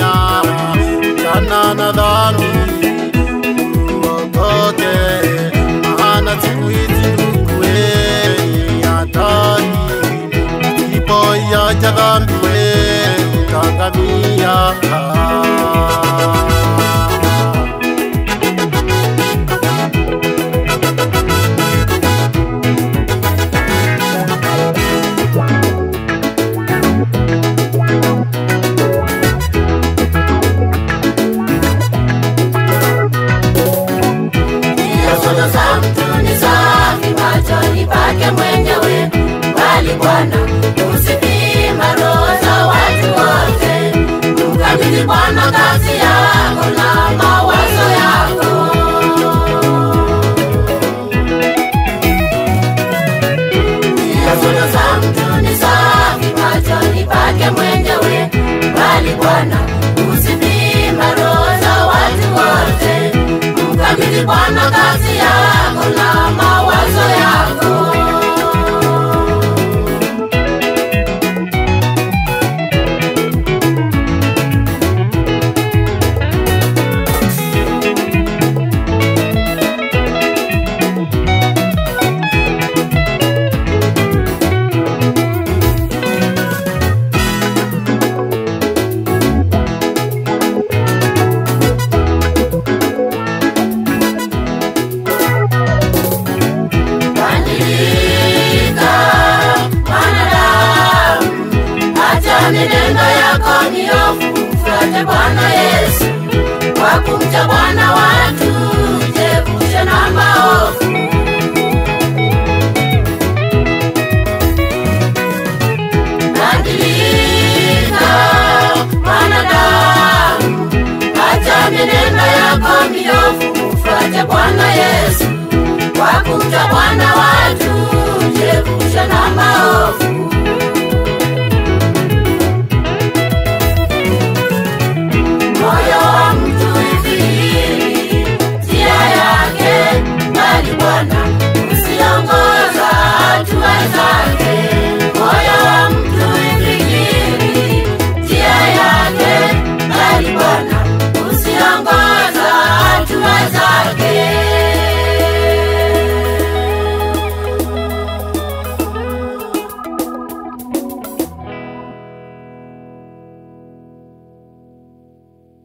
dunia, jana na dhambi uokoke, maana siku hizi ndugu hatari, usipoiacha dhambi utaangamia. Mwenyewe bali Bwana usipima roho za watu wote, mkabidhi Bwana kazi yako na mawazo yako. Nyoyo za mtu ni safi machoni pake mwenyewe, bali Bwana usipima roho za watu wote, mkabidhi Bwana kazi yako na mawazo yako. Mienendo yako ni ofu, mfuate Bwana Yesu. Kwa kumcha Bwana watu jiepushe na maovu. Badilika wanadamu, acha mienendo yako ni ofu, mfuate Bwana Yesu. Kwa kumcha Bwana watu jiepushe na maovu.